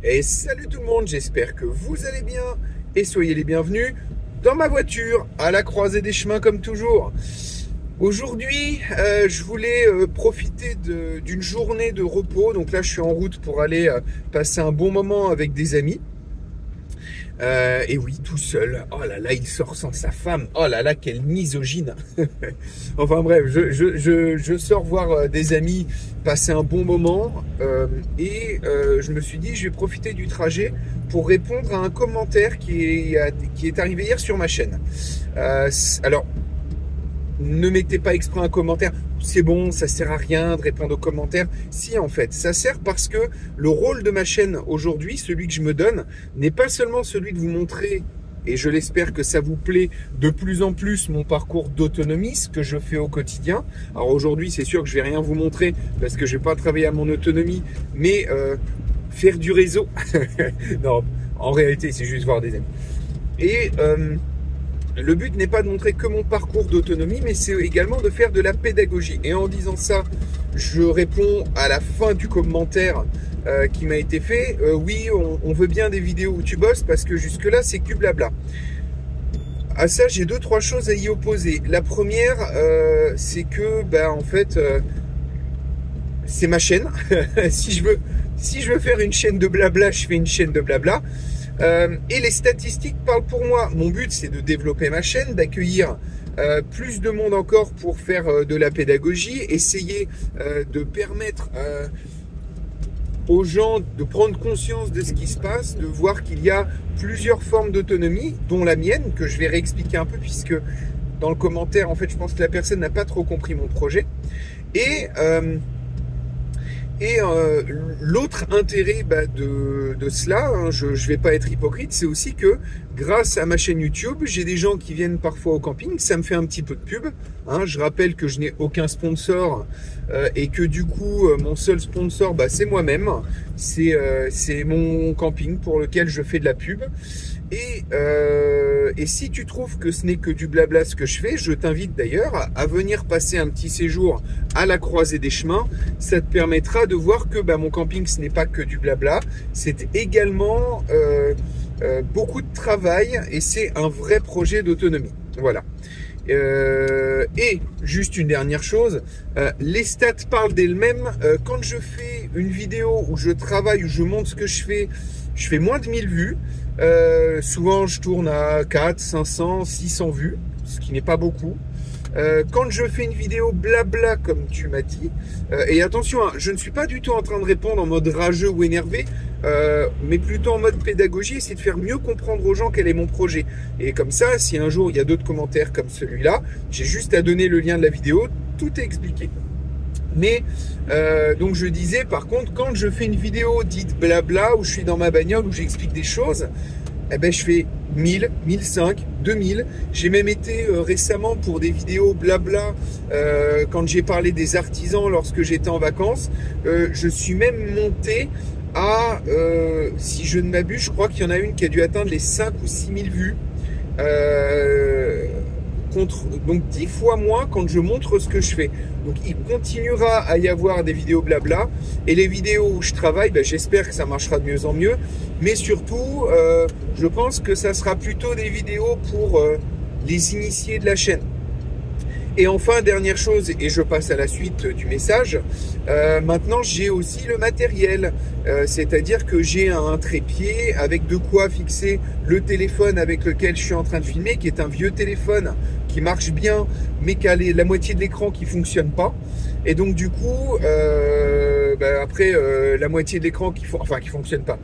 Et salut tout le monde, j'espère que vous allez bien et soyez les bienvenus dans ma voiture à la croisée des chemins comme toujours. Aujourd'hui, je voulais profiter d'une journée de repos. Donc là, je suis en route pour aller passer un bon moment avec des amis. Et oui, tout seul. Oh là là, il sort sans sa femme. Oh là là, quelle misogyne. Enfin bref, je sors voir des amis, passer un bon moment. Je me suis dit, je vais profiter du trajet pour répondre à un commentaire qui est arrivé hier sur ma chaîne. Alors, ne mettez pas exprès un commentaire, c'est bon, ça sert à rien de répondre aux commentaires. Si, en fait, ça sert parce que le rôle de ma chaîne aujourd'hui, celui que je me donne, n'est pas seulement celui de vous montrer, et je l'espère que ça vous plaît, de plus en plus mon parcours d'autonomie, ce que je fais au quotidien. Alors aujourd'hui, c'est sûr que je vais rien vous montrer parce que je vais pas travailler à mon autonomie, mais faire du réseau. Non, en réalité, c'est juste voir des amis. Et le but n'est pas de montrer que mon parcours d'autonomie, mais c'est également de faire de la pédagogie. Et en disant ça, je réponds à la fin du commentaire qui m'a été fait. Oui, on veut bien des vidéos où tu bosses parce que jusque-là, c'est que du blabla. À ça, j'ai deux, trois choses à y opposer. La première, c'est que, en fait, c'est ma chaîne. Si je veux faire une chaîne de blabla, je fais une chaîne de blabla. Et les statistiques parlent pour moi. Mon but, c'est de développer ma chaîne, d'accueillir plus de monde encore pour faire de la pédagogie, essayer de permettre aux gens de prendre conscience de ce qui se passe, de voir qu'il y a plusieurs formes d'autonomie, dont la mienne, que je vais réexpliquer un peu, puisque dans le commentaire, en fait, je pense que la personne n'a pas trop compris mon projet. Et l'autre intérêt de cela, hein, je ne vais pas être hypocrite, c'est aussi que grâce à ma chaîne YouTube, j'ai des gens qui viennent parfois au camping, ça me fait un petit peu de pub. Hein, je rappelle que je n'ai aucun sponsor et que du coup, mon seul sponsor, c'est moi-même. C'est mon camping pour lequel je fais de la pub. Et si tu trouves que ce n'est que du blabla ce que je fais, je t'invite d'ailleurs à venir passer un petit séjour à la croisée des chemins. Ça te permettra de voir que mon camping, ce n'est pas que du blabla, c'est également beaucoup de travail et c'est un vrai projet d'autonomie. Voilà. Et juste une dernière chose, les stats parlent d'elles-mêmes. Quand je fais une vidéo où je travaille, où je montre ce que je fais moins de 1000 vues. Souvent je tourne à 4, 500, 600 vues, ce qui n'est pas beaucoup. Quand je fais une vidéo blabla comme tu m'as dit, et attention, hein, je ne suis pas du tout en train de répondre en mode rageux ou énervé, mais plutôt en mode pédagogie, c'est de faire mieux comprendre aux gens quel est mon projet. Et comme ça, si un jour il y a d'autres commentaires comme celui-là, j'ai juste à donner le lien de la vidéo, tout est expliqué. Mais donc je disais, par contre, quand je fais une vidéo dite blabla, où je suis dans ma bagnole, où j'explique des choses, je fais 1000, 1005, 2000. J'ai même été récemment pour des vidéos blabla quand j'ai parlé des artisans lorsque j'étais en vacances. Je suis même monté à, si je ne m'abuse, je crois qu'il y en a une qui a dû atteindre les 5 ou 6000 vues. Donc 10 fois moins quand je montre ce que je fais. Donc il continuera à y avoir des vidéos blabla et les vidéos où je travaille, j'espère que ça marchera de mieux en mieux, mais surtout je pense que ça sera plutôt des vidéos pour les initiés de la chaîne. Et enfin, dernière chose, et je passe à la suite du message, maintenant j'ai aussi le matériel, c'est-à-dire que j'ai un trépied avec de quoi fixer le téléphone avec lequel je suis en train de filmer, qui est un vieux téléphone qui marche bien, mais qui a la moitié de l'écran qui fonctionne pas. Et donc du coup, après la moitié de l'écran qui fonctionne pas.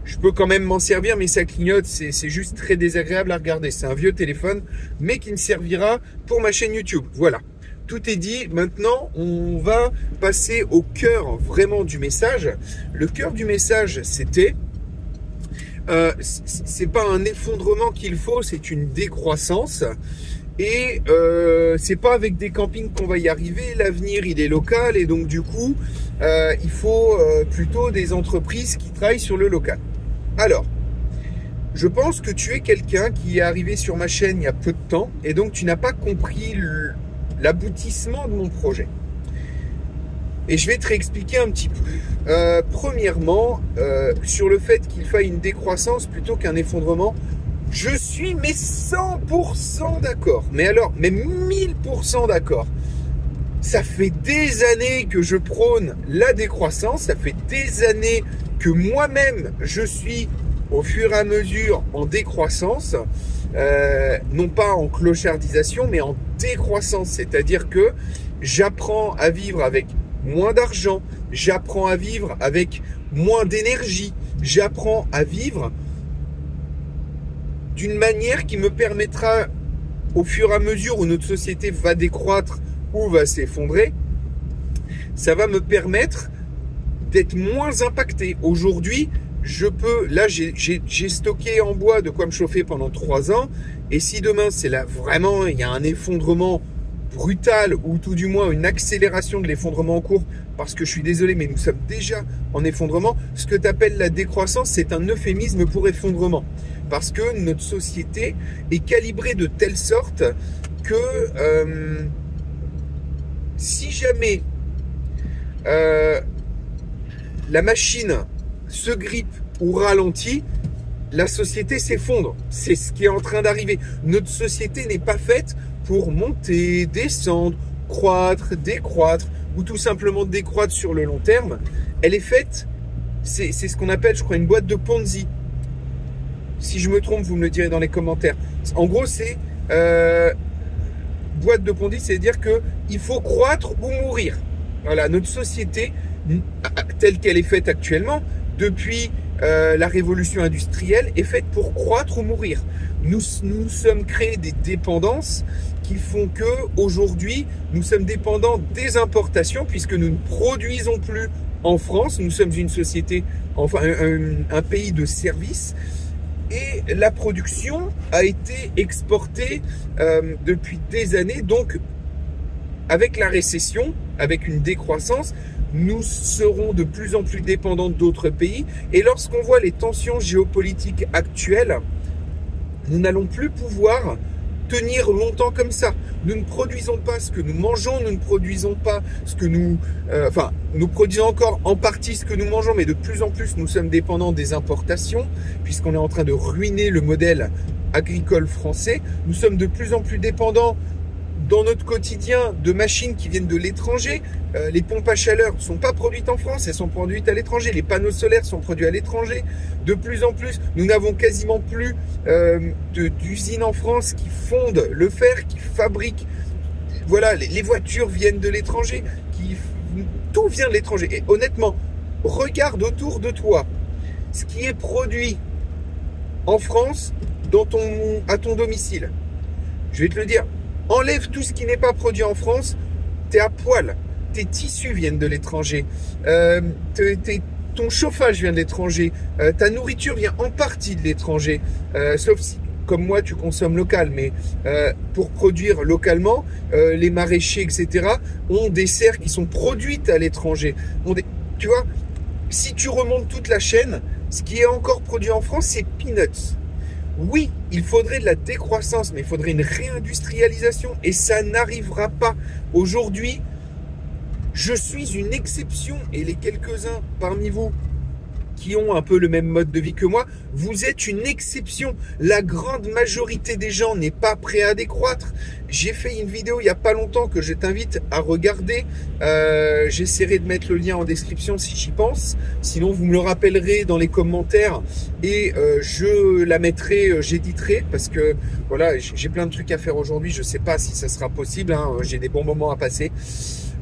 Je peux quand même m'en servir, mais ça clignote, c'est juste très désagréable à regarder. C'est un vieux téléphone, mais qui me servira pour ma chaîne YouTube. Voilà, tout est dit. Maintenant, on va passer au cœur vraiment du message. Le cœur du message, c'était... c'est pas un effondrement qu'il faut, c'est une décroissance. Et c'est pas avec des campings qu'on va y arriver. L'avenir, il est local, et donc du coup, il faut plutôt des entreprises qui travaillent sur le local. Alors, je pense que tu es quelqu'un qui est arrivé sur ma chaîne il y a peu de temps, et donc tu n'as pas compris l'aboutissement de mon projet. Et je vais te réexpliquer un petit peu. Premièrement, sur le fait qu'il faille une décroissance plutôt qu'un effondrement, je suis mais 100% d'accord. Mais alors, mais 1000% d'accord. Ça fait des années que je prône la décroissance. Ça fait des années que moi-même, je suis au fur et à mesure en décroissance. Non pas en clochardisation, mais en décroissance. C'est-à-dire que j'apprends à vivre avec moins d'argent. J'apprends à vivre avec moins d'énergie. J'apprends à vivre d'une manière qui me permettra, au fur et à mesure où notre société va décroître ou va s'effondrer, ça va me permettre d'être moins impacté. Aujourd'hui, je peux, là j'ai stocké en bois de quoi me chauffer pendant 3 ans, et si demain c'est là vraiment, il y a un effondrement brutal, ou tout du moins une accélération de l'effondrement en cours, parce que je suis désolé, mais nous sommes déjà en effondrement. Ce que tu appelles la décroissance, c'est un euphémisme pour effondrement, parce que notre société est calibrée de telle sorte que si jamais la machine se grippe ou ralentit, la société s'effondre. C'est ce qui est en train d'arriver. Notre société n'est pas faite pour monter, descendre, croître, décroître, ou tout simplement décroître sur le long terme. Elle est faite, c'est ce qu'on appelle, je crois, une boîte de Ponzi. Si je me trompe, vous me le direz dans les commentaires. En gros, c'est boîte de Ponzi, c'est-à-dire que il faut croître ou mourir. Voilà, notre société, telle qu'elle est faite actuellement, depuis la révolution industrielle, est faite pour croître ou mourir. Nous sommes créés des dépendances qui font que aujourd'hui, nous sommes dépendants des importations, puisque nous ne produisons plus en France. Nous sommes une société, enfin un pays de services. Et la production a été exportée depuis des années. Donc, avec la récession, avec une décroissance, nous serons de plus en plus dépendants d'autres pays. Et lorsqu'on voit les tensions géopolitiques actuelles, nous n'allons plus pouvoir tenir longtemps comme ça. Nous ne produisons pas ce que nous mangeons, nous ne produisons pas ce que nous... nous produisons encore en partie ce que nous mangeons, mais de plus en plus, nous sommes dépendants des importations, puisqu'on est en train de ruiner le modèle agricole français. Nous sommes de plus en plus dépendants dans notre quotidien de machines qui viennent de l'étranger. Les pompes à chaleur ne sont pas produites en France, elles sont produites à l'étranger. Les panneaux solaires sont produits à l'étranger. De plus en plus, nous n'avons quasiment plus d'usines en France qui fondent le fer, qui fabriquent. Voilà, les voitures viennent de l'étranger, tout vient de l'étranger. Et honnêtement, regarde autour de toi ce qui est produit en France à ton domicile. Je vais te le dire. Enlève tout ce qui n'est pas produit en France, t'es à poil. Tes tissus viennent de l'étranger. Ton chauffage vient de l'étranger. Ta nourriture vient en partie de l'étranger. Sauf si, comme moi, tu consommes local. Mais pour produire localement, les maraîchers, etc., ont des serres qui sont produites à l'étranger. Tu vois, si tu remontes toute la chaîne, ce qui est encore produit en France, c'est peanuts. Oui, il faudrait de la décroissance, mais il faudrait une réindustrialisation, et ça n'arrivera pas. Aujourd'hui, je suis une exception, et les quelques-uns parmi vous qui ont un peu le même mode de vie que moi, vous êtes une exception. La grande majorité des gens n'est pas prêt à décroître. J'ai fait une vidéo il n'y a pas longtemps que je t'invite à regarder. J'essaierai de mettre le lien en description si j'y pense. Sinon, vous me le rappellerez dans les commentaires et je la mettrai, j'éditerai parce que voilà, j'ai plein de trucs à faire aujourd'hui. Je ne sais pas si ça sera possible, hein. J'ai des bons moments à passer.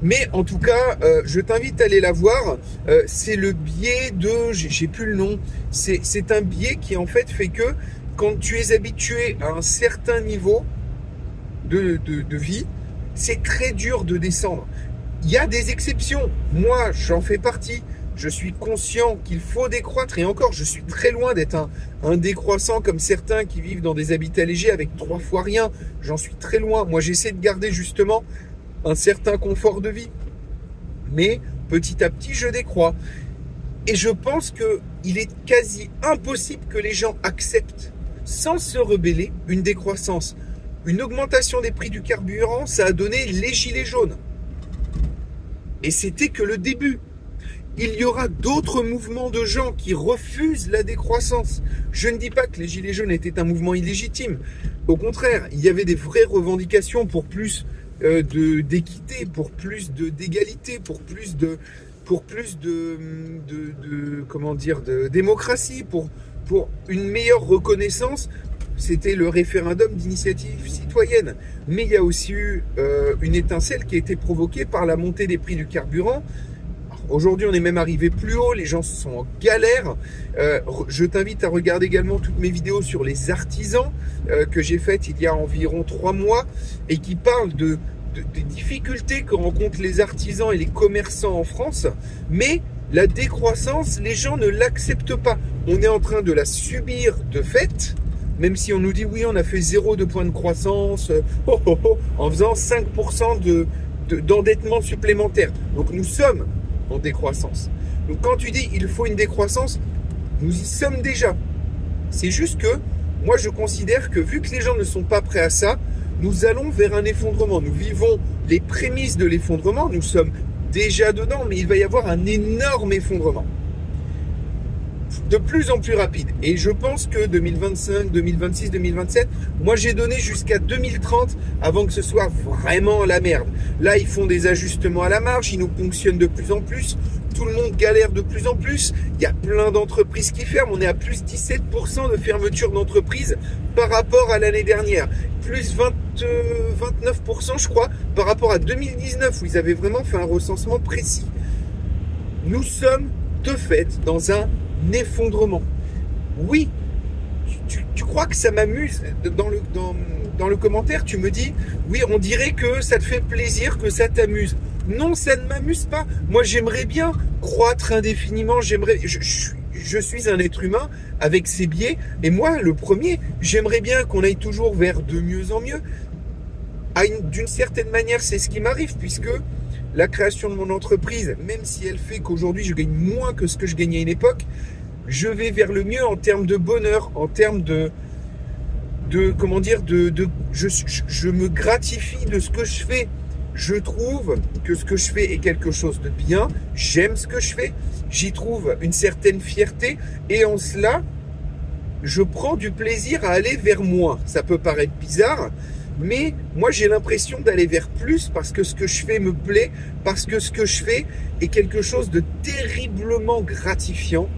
Mais en tout cas, je t'invite à aller la voir. C'est le biais de... j'ai plus le nom. C'est un biais qui en fait fait que quand tu es habitué à un certain niveau de vie, c'est très dur de descendre. Il y a des exceptions. Moi, j'en fais partie. Je suis conscient qu'il faut décroître. Et encore, je suis très loin d'être un décroissant comme certains qui vivent dans des habitats légers avec 3 fois rien. J'en suis très loin. Moi, j'essaie de garder justement un certain confort de vie. Mais petit à petit, je décroît. Et je pense qu'il est quasi impossible que les gens acceptent, sans se rebeller, une décroissance. Une augmentation des prix du carburant, ça a donné les gilets jaunes. Et c'était que le début. Il y aura d'autres mouvements de gens qui refusent la décroissance. Je ne dis pas que les Gilets jaunes étaient un mouvement illégitime. Au contraire, il y avait des vraies revendications pour plus d'équité, pour plus d'égalité, pour plus de comment dire, de démocratie, pour une meilleure reconnaissance. C'était le référendum d'initiative citoyenne. Mais il y a aussi eu une étincelle qui a été provoquée par la montée des prix du carburant. Aujourd'hui, on est même arrivé plus haut, les gens sont en galère. Je t'invite à regarder également toutes mes vidéos sur les artisans que j'ai faites il y a environ 3 mois et qui parlent des difficultés que rencontrent les artisans et les commerçants en France. Mais la décroissance, les gens ne l'acceptent pas. On est en train de la subir de fait, même si on nous dit oui, on a fait 0 de point de croissance en faisant 5% d'endettement supplémentaire. Donc nous sommes en décroissance. Donc quand tu dis il faut une décroissance, nous y sommes déjà. C'est juste que moi je considère que vu que les gens ne sont pas prêts à ça, nous allons vers un effondrement. Nous vivons les prémices de l'effondrement, nous sommes déjà dedans, mais il va y avoir un énorme effondrement. De plus en plus rapide. Et je pense que 2025, 2026, 2027, moi j'ai donné jusqu'à 2030 avant que ce soit vraiment la merde. Là, ils font des ajustements à la marge, ils nous ponctionnent de plus en plus, tout le monde galère de plus en plus, il y a plein d'entreprises qui ferment, on est à plus 17% de fermeture d'entreprises par rapport à l'année dernière, plus 29% je crois par rapport à 2019 où ils avaient vraiment fait un recensement précis. Nous sommes de fait dans un effondrement. Oui, tu crois que ça m'amuse dans le commentaire, tu me dis oui, on dirait que ça te fait plaisir, que ça t'amuse. Non, ça ne m'amuse pas. Moi, j'aimerais bien croître indéfiniment. Je suis un être humain avec ses biais. Et moi, le premier, j'aimerais bien qu'on aille toujours vers de mieux en mieux. D'une certaine manière, c'est ce qui m'arrive puisque la création de mon entreprise, même si elle fait qu'aujourd'hui je gagne moins que ce que je gagnais à une époque, je vais vers le mieux en termes de bonheur, en termes comment dire, je me gratifie de ce que je fais. Je trouve que ce que je fais est quelque chose de bien. J'aime ce que je fais. J'y trouve une certaine fierté. Et en cela, je prends du plaisir à aller vers moins. Ça peut paraître bizarre, mais moi j'ai l'impression d'aller vers plus parce que ce que je fais me plaît, parce que ce que je fais est quelque chose de terriblement gratifiant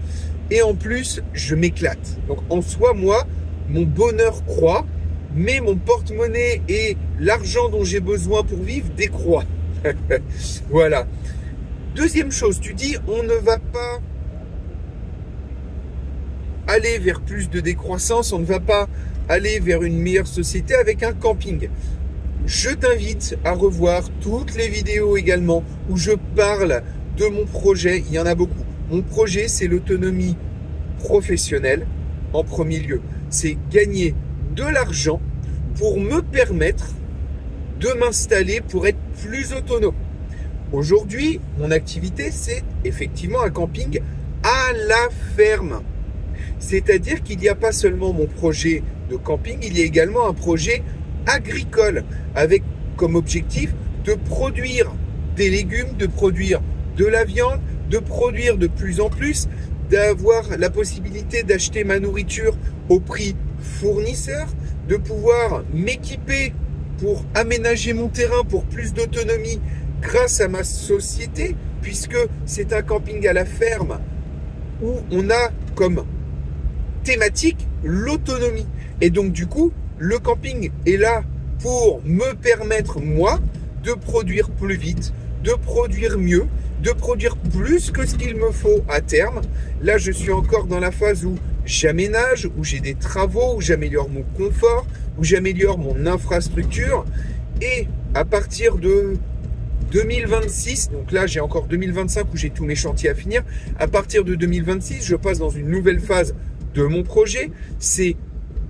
et en plus je m'éclate. Donc en soi, moi, mon bonheur croît, mais mon porte-monnaie et l'argent dont j'ai besoin pour vivre décroît. Voilà. Deuxième chose, tu dis on ne va pas aller vers plus de décroissance, on ne va pas aller vers une meilleure société avec un camping. Je t'invite à revoir toutes les vidéos également où je parle de mon projet. Il y en a beaucoup. Mon projet, c'est l'autonomie professionnelle en premier lieu. C'est gagner de l'argent pour me permettre de m'installer pour être plus autonome. Aujourd'hui, mon activité, c'est effectivement un camping à la ferme. C'est-à-dire qu'il n'y a pas seulement mon projet de camping, il y a également un projet agricole avec comme objectif de produire des légumes, de produire de la viande, de produire de plus en plus, d'avoir la possibilité d'acheter ma nourriture au prix fournisseur, de pouvoir m'équiper pour aménager mon terrain pour plus d'autonomie grâce à ma société, puisque c'est un camping à la ferme où on a comme thématique l'autonomie. Et donc du coup, le camping est là pour me permettre, moi, de produire plus vite, de produire mieux, de produire plus que ce qu'il me faut à terme. Là, je suis encore dans la phase où j'aménage, où j'ai des travaux, où j'améliore mon confort, où j'améliore mon infrastructure. Et à partir de 2026, donc là j'ai encore 2025 où j'ai tous mes chantiers à finir. À partir de 2026, je passe dans une nouvelle phase de mon projet. C'est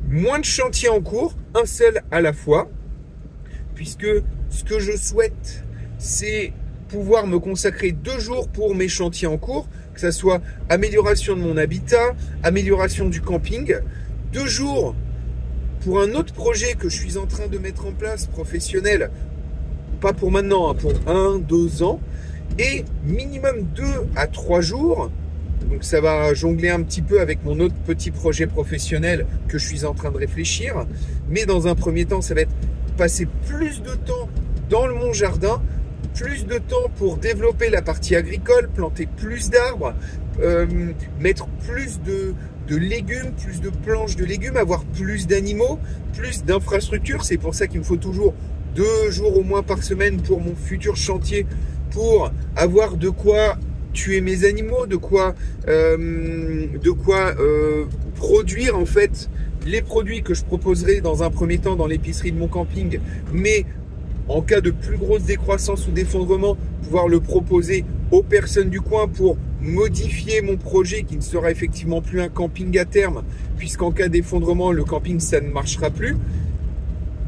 moins de chantiers en cours, un seul à la fois, puisque ce que je souhaite, c'est pouvoir me consacrer 2 jours pour mes chantiers en cours, que ça soit amélioration de mon habitat, amélioration du camping, 2 jours pour un autre projet que je suis en train de mettre en place, professionnel, pas pour maintenant, hein, pour 1-2 ans, et minimum 2 à 3 jours. Donc ça va jongler un petit peu avec mon autre petit projet professionnel que je suis en train de réfléchir. Mais dans un premier temps, ça va être passer plus de temps dans mon jardin, plus de temps pour développer la partie agricole, planter plus d'arbres, mettre plus de légumes, plus de planches de légumes, avoir plus d'animaux, plus d'infrastructures. C'est pour ça qu'il me faut toujours 2 jours au moins par semaine pour mon futur chantier, pour avoir de quoi tuer mes animaux, de quoi produire en fait les produits que je proposerai dans un premier temps dans l'épicerie de mon camping, mais en cas de plus grosse décroissance ou d'effondrement, pouvoir le proposer aux personnes du coin pour modifier mon projet qui ne sera effectivement plus un camping à terme, puisqu'en cas d'effondrement, le camping, ça ne marchera plus.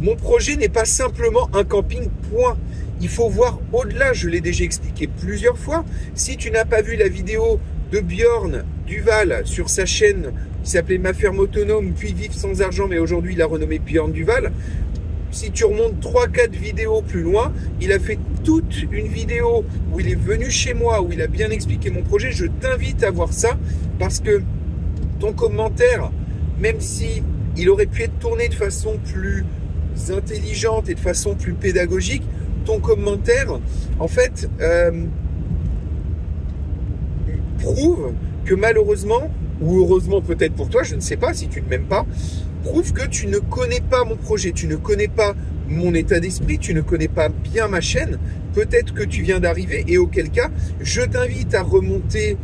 Mon projet n'est pas simplement un camping, point. Il faut voir au-delà, je l'ai déjà expliqué plusieurs fois. Si tu n'as pas vu la vidéo de Björn Duval sur sa chaîne qui s'appelait Ma ferme autonome, puis Vivre sans argent, mais aujourd'hui il a renommé Björn Duval. Si tu remontes 3-4 vidéos plus loin, il a fait toute une vidéo où il est venu chez moi, où il a bien expliqué mon projet. Je t'invite à voir ça parce que ton commentaire, même si il aurait pu être tourné de façon plus intelligente et de façon plus pédagogique, ton commentaire, en fait, prouve que malheureusement, ou heureusement peut-être pour toi, je ne sais pas si tu ne m'aimes pas, prouve que tu ne connais pas mon projet, tu ne connais pas mon état d'esprit, tu ne connais pas bien ma chaîne, peut-être que tu viens d'arriver et auquel cas, je t'invite à remonter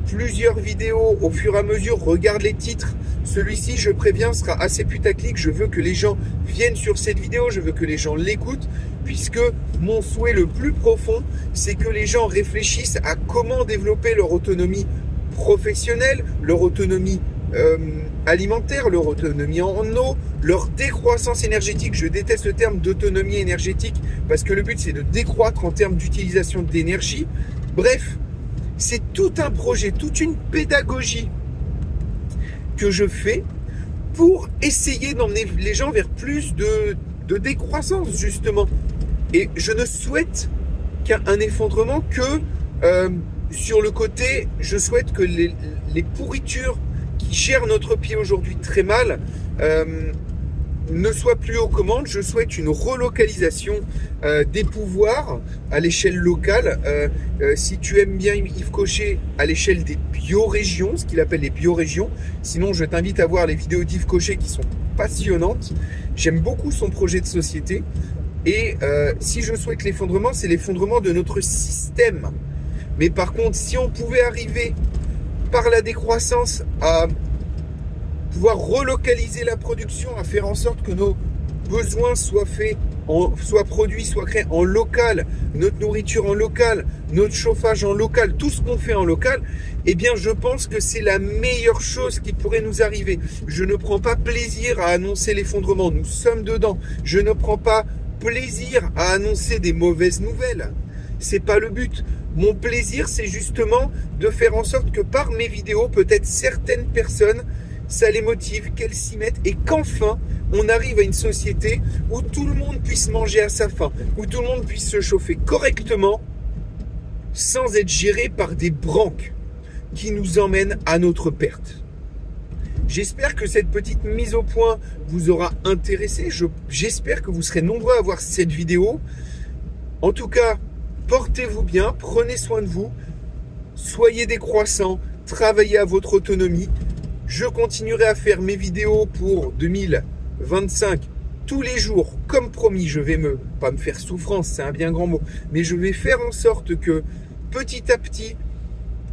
plusieurs vidéos au fur et à mesure, regarde les titres. Celui-ci, je préviens, sera assez putaclic. Je veux que les gens viennent sur cette vidéo, je veux que les gens l'écoutent, puisque mon souhait le plus profond, c'est que les gens réfléchissent à comment développer leur autonomie professionnelle, leur autonomie alimentaire, leur autonomie en eau, leur décroissance énergétique. Je déteste le terme d'autonomie énergétique parce que le but, c'est de décroître en termes d'utilisation d'énergie. Bref, c'est tout un projet, toute une pédagogie que je fais pour essayer d'emmener les gens vers plus de décroissance, justement. Et je ne souhaite qu'un effondrement que sur le côté, je souhaite que les pourritures qui gèrent notre pied aujourd'hui très mal ne soient plus aux commandes. Je souhaite une relocalisation des pouvoirs à l'échelle locale. Si tu aimes bien Yves Cochet, à l'échelle des biorégions, ce qu'il appelle les biorégions. Sinon, je t'invite à voir les vidéos d'Yves Cochet qui sont passionnantes. J'aime beaucoup son projet de société. Et si je souhaite l'effondrement, c'est l'effondrement de notre système. Mais par contre, si on pouvait arriver par la décroissance à pouvoir relocaliser la production, à faire en sorte que nos besoins soient faits, soient produits, soient créés en local, notre nourriture en local, notre chauffage en local, tout ce qu'on fait en local, eh bien je pense que c'est la meilleure chose qui pourrait nous arriver. Je ne prends pas plaisir à annoncer l'effondrement, nous sommes dedans. Je ne prends pas plaisir à annoncer des mauvaises nouvelles. C'est pas le but. Mon plaisir, c'est justement de faire en sorte que par mes vidéos, peut-être certaines personnes, ça les motive, qu'elles s'y mettent et qu'enfin, on arrive à une société où tout le monde puisse manger à sa faim, où tout le monde puisse se chauffer correctement sans être géré par des branques qui nous emmènent à notre perte. J'espère que cette petite mise au point vous aura intéressé. J'espère que vous serez nombreux à voir cette vidéo. En tout cas, portez-vous bien, prenez soin de vous, soyez décroissants, travaillez à votre autonomie. Je continuerai à faire mes vidéos pour 2025 tous les jours, comme promis. Je vais pas me faire souffrance, c'est un bien grand mot, mais je vais faire en sorte que petit à petit,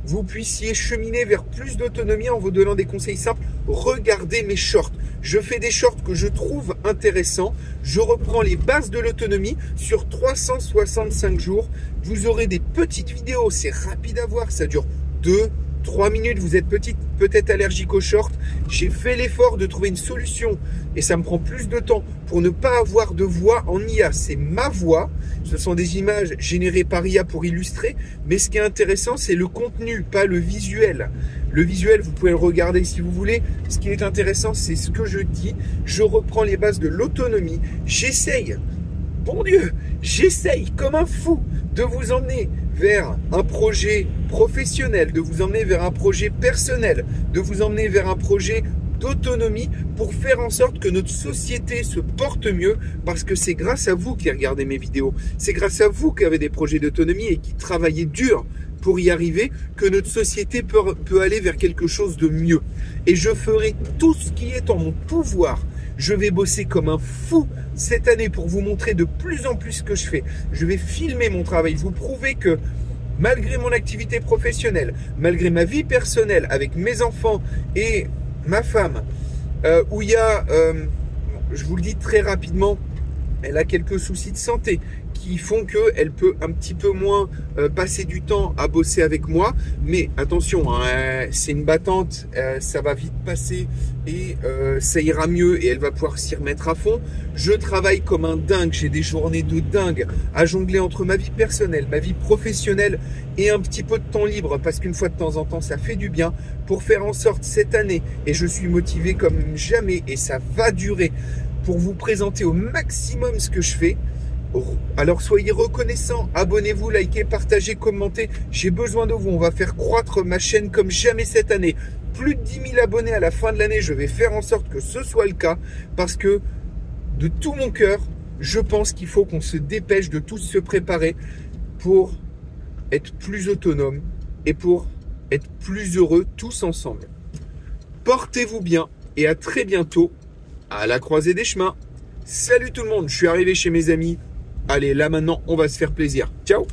vous puissiez cheminer vers plus d'autonomie en vous donnant des conseils simples. Regardez mes shorts. Je fais des shorts que je trouve intéressants. Je reprends les bases de l'autonomie sur 365 jours. Vous aurez des petites vidéos. C'est rapide à voir. Ça dure 2-3 minutes. Vous êtes peut-être allergique aux shorts. J'ai fait l'effort de trouver une solution et ça me prend plus de temps pour ne pas avoir de voix en IA. C'est ma voix. Ce sont des images générées par IA pour illustrer. Mais ce qui est intéressant, c'est le contenu, pas le visuel. Le visuel, vous pouvez le regarder si vous voulez. Ce qui est intéressant, c'est ce que je dis. Je reprends les bases de l'autonomie. J'essaye, bon Dieu, j'essaye comme un fou de vous emmener vers un projet professionnel, de vous emmener vers un projet personnel, de vous emmener vers un projet d'autonomie pour faire en sorte que notre société se porte mieux, parce que c'est grâce à vous qui regardez mes vidéos, c'est grâce à vous qui avez des projets d'autonomie et qui travaillez dur pour y arriver, que notre société peut aller vers quelque chose de mieux. Et je ferai tout ce qui est en mon pouvoir. Je vais bosser comme un fou cette année pour vous montrer de plus en plus ce que je fais. Je vais filmer mon travail, vous prouver que malgré mon activité professionnelle, malgré ma vie personnelle avec mes enfants et ma femme, où il y a, je vous le dis très rapidement, elle a quelques soucis de santé qui font qu'elle peut un petit peu moins passer du temps à bosser avec moi. Mais attention, hein, c'est une battante, ça va vite passer et ça ira mieux et elle va pouvoir s'y remettre à fond. Je travaille comme un dingue, j'ai des journées de dingue à jongler entre ma vie personnelle, ma vie professionnelle et un petit peu de temps libre, parce qu'une fois de temps en temps, ça fait du bien, pour faire en sorte cette année, et je suis motivé comme jamais et ça va durer, pour vous présenter au maximum ce que je fais. Alors soyez reconnaissants, abonnez-vous, likez, partagez, commentez. J'ai besoin de vous, on va faire croître ma chaîne comme jamais cette année. Plus de 10 000 abonnés à la fin de l'année, je vais faire en sorte que ce soit le cas, parce que de tout mon cœur, je pense qu'il faut qu'on se dépêche de tous se préparer pour être plus autonome et pour être plus heureux tous ensemble. Portez-vous bien et à très bientôt à la croisée des chemins. Salut tout le monde, je suis arrivé chez mes amis. Allez, là maintenant, on va se faire plaisir. Ciao!